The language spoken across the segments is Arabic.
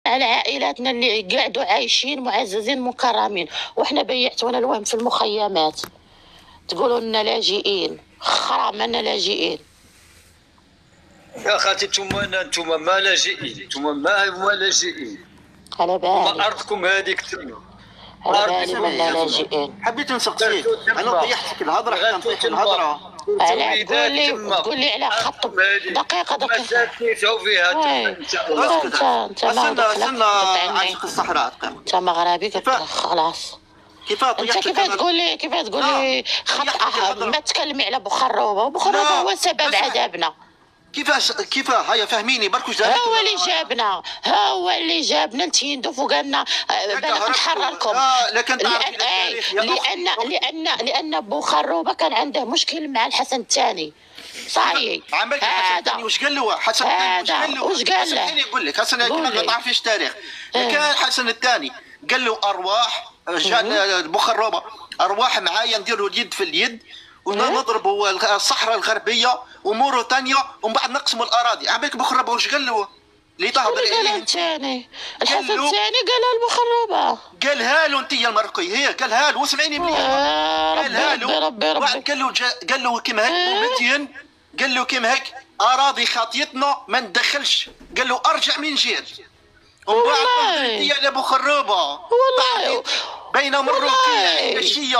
على عائلاتنا اللي قاعدوا عايشين معززين مكرمين، وإحنا بيعتونا الوهم في المخيمات، تقولوا لنا لاجئين، خرمنا لاجئين. يا خالتي انتم ما لاجئين، انتم ما لاجئين، على بالي ارضكم هذيك تما، على بالي ولا لاجئين. حبيت نسقسيك، انا طيحتك الهضره حتى نطيح الهضره. على تقول لي على خط دقيقه ساكنوا فيها انت استنى عاشق الصحراء دقيقه. انت مغربي خلاص. كيفاه انت طيحتك؟ كيفاه تقول لي خط ما تكلمي على بوخروبه. بوخروبه هو سبب عذابنا. كيفاه هيا فهميني برك واش هو اللي جابنا لتيندوف وقالنا بالك نحرركم. لان بوخروبه كان عنده مشكل مع الحسن الثاني. صحيح. هذا واش قال له حسن الثاني؟ واش قال له؟ خليني نقول لك حسن ما تعرفيش التاريخ. كان حسن الثاني قال له ارواح جان بوخروبه، ارواح معايا نديروا اليد في اليد ونضربوا الصحراء الغربيه وموريتانيا ومن بعد نقسموا الاراضي. عبالك بوخروبه واش قال له؟ اللي تهضر عليه الثاني الحسن الثاني قالها المخربه، قالها له انت يا المرقي، هي قالها له واسمعيني مليح. قالها له ربي قال له كيما هيك مدين، قال له كيما هيك اراضي خاطيتنا ما ندخلش، قال له ارجع من جيت. ومن بعد انت يا ابو خروبه والله بين مروكيه ماشيه.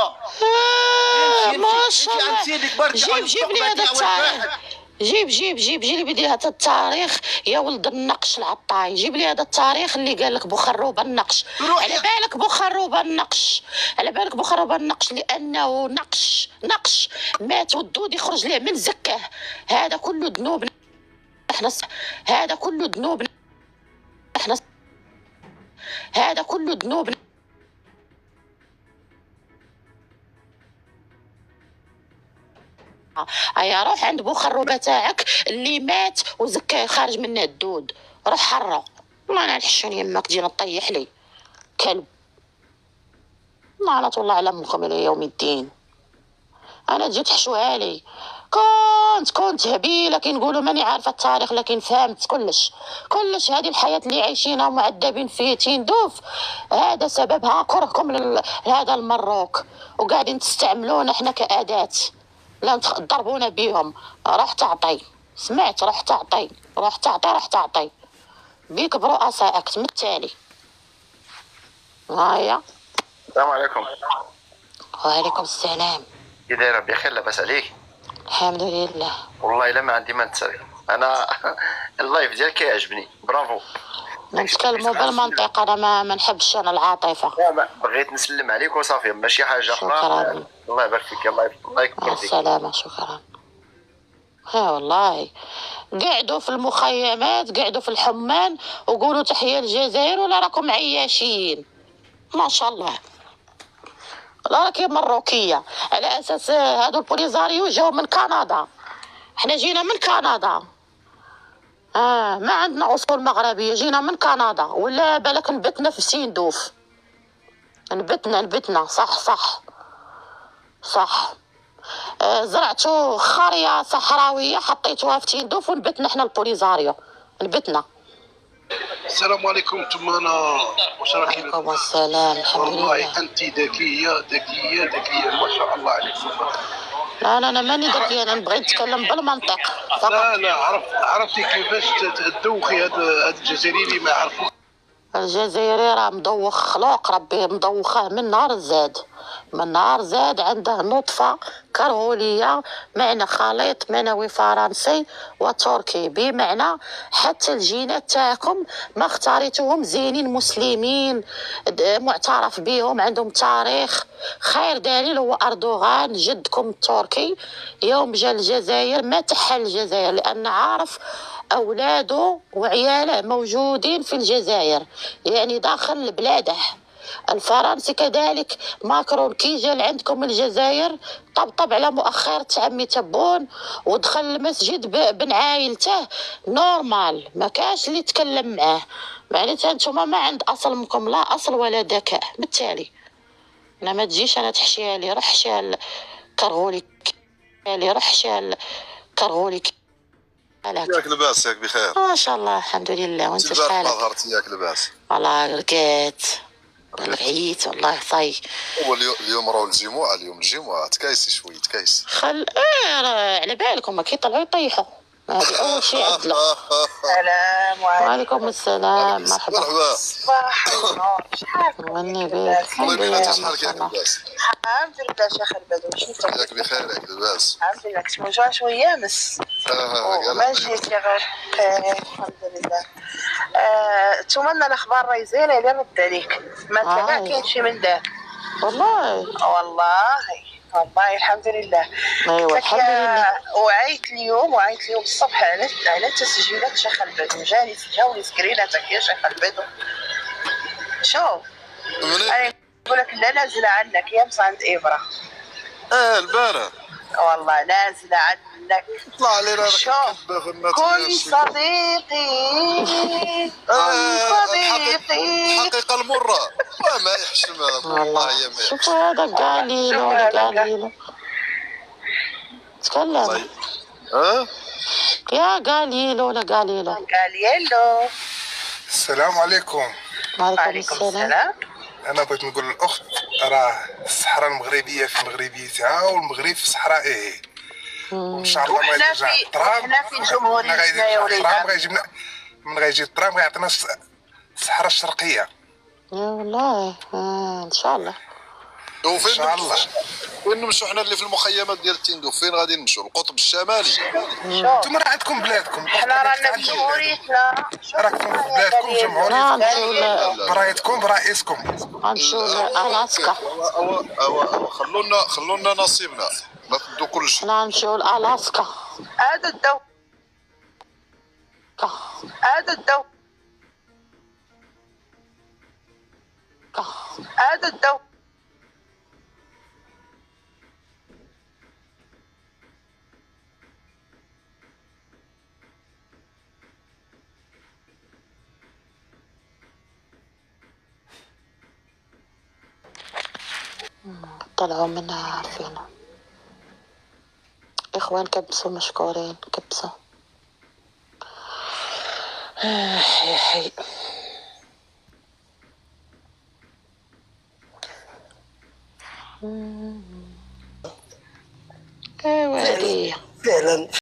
ما شاء الله. جيب لي هذا التاريخ. جيب لي بدي هذا التاريخ يا ولد النقش العطاي. جيب لي هذا التاريخ اللي قال لك بوخروبه النقش. على بالك بوخروبه النقش لانه نقش مات والدود يخرج له من زكاه. هذا كله ذنوبنا احنا، هذا كله ذنوبنا هيا روح عند بوخروبه تاعك اللي مات وزكاه خارج منه الدود، روح حره. والله انا نحشون يمك تجي نطيح لي كلب. لعنة الله على امكم الى يوم الدين. انا تجي تحشوها لي. كنت هبيله كي نقولوا ماني عارفه التاريخ، لكن فهمت كلش. هذه الحياه اللي عايشينها معذبين فيه تيندوف، هذا سببها كرهكم لهذا المروك، وقاعدين تستعملونا احنا كأداة. لا تضربونا بيهم. راح تعطي سمعت، راح تعطي بيك برؤسائك من التالي. هيا. السلام عليكم. وعليكم السلام. كي دايره؟ بخير؟ لاباس عليك؟ الحمد لله. والله الا ما عندي ما نتسالي. انا اللايف ديالك كيعجبني، برافو. نتكلموا بالمنطق، انا ما نحبش انا العاطفه. لا بغيت نسلم عليك وصافي، ماشي حاجه اخرى. شكرا. الله يبارك فيك. الله يكبر فيك. السلامه. شكرا. ها والله قعدوا في المخيمات، قعدوا في الحمان وقولوا تحية الجزائر، ولا راكم عياشين ما شاء الله. لا راكي مروكية على أساس هادو البوليزاريو جاو من كندا، احنا جينا من كندا. ما عندنا أصول مغربية، جينا من كندا. ولا بالك نبتنا في سيندوف، نبتنا صح. زرعتو خارية صحراوية حطيتوها في تيندوف ونبتنا احنا البوليزاريو نبتنا. السلام عليكم. ثم انا واش راكي؟ وعليكم السلام. الحمد لله. والله انت ذكيه ما شاء الله عليك. لا انا ماني ذكيه، انا نبغي نتكلم بالمنطق فقط. لا عرفتي كيفاش تدوخي هذا الجزائري ما يعرفوش. الجزائري راه مدوخ خلوق ربي، مدوخه من نهار زاد عنده نطفة كرهولية، معنى خليط منوي فرنسي وتركي، بمعنى حتى الجينات تاعكم ما اختاريتوهم زينين مسلمين معترف بهم عندهم تاريخ. خير دليل هو أردوغان جدكم التركي، يوم جا الجزائر ما تحل الجزائر لأن عارف أولاده وعياله موجودين في الجزائر، يعني داخل بلاده. الفرنسي كذلك ماكرون كي جا عندكم الجزائر طبطب على مؤخرة عمي تبون ودخل المسجد بن عائلته نورمال، ما كاش اللي يتكلم معاه. معناتها نتوما ما عند اصل منكم لا اصل ولا ذكاء. بالتالي لا ما تجيش انا تحشيها لي، رح شال كرغولي ياك لاباس؟ ياك بخير؟ ما شاء الله الحمد لله. وانت شحالك؟ ما ظهرتي. ياك لاباس؟ والله رقات عييت والله صاي. هو اليوم راهو الجمعة، اليوم الجمعة تكايسي شويه تكايسي. راه على بالكم كي يطلعوا يطيحوا. هذه اول شيء عدله. السلام وعليكم السلام. مرحبا. مرحبا. صباح النور. شحالكم؟ غني بك. الحمد لله. شحالك ياك لاباس؟ الحمد لله شيخ البدوي. شنو ياك بخير؟ ياك لاباس؟ الحمد لله. كنت موجوعة شوية امس وما جيت يا غير. الحمد لله. نتمنى الاخبار راهي زينه الا رد عليك. ما كاع كاين شي من دار. والله الحمد لله. ايوا الحمد لله. وعيت اليوم الصبح على تسجيلات شيخ البدو. جاوني سكريناتك يا شيخ البدو. شوف انا نقول لك لا نازله عنك يا عند ابره. البارح والله نازله عنك. طلع علينا شوف كن صديقي الحقيقة المرة ما يحشم والله يا مي. شوف هذا قاليلو تكلم. يا قاليلو ولا قاليلو. السلام عليكم. وعليكم السلام. انا بغيت نقول للاخت راه الصحراء المغربيه في مغربيتها والمغرب في صحرائه. وان شاء الله ما يرجع الترام. احنا في جمهوريتنا يا وليدي. الترام غيجيبنا من غيجي الترام غيعطينا الصحراء الشرقيه. والله ان شاء الله. ان شاء الله. وين نمشوا حنا اللي في المخيمات ديال تيندو؟ فين غادي نمشوا؟ القطب الشمالي. انتم راه عندكم بلادكم. حنا رانا في جمهوريتنا. راكم في بلادكم جمهوريتكم برايتكم برئيسكم. غنمشيو لألاسكا. خلونا نصيبنا ما تدو كلشي. حنا غنمشيو لألاسكا. هذا الدو طلعوا منها عارفين. اخوان كبسوا مشكورين كبسوا. يا حي. ايوا هادي فعلا.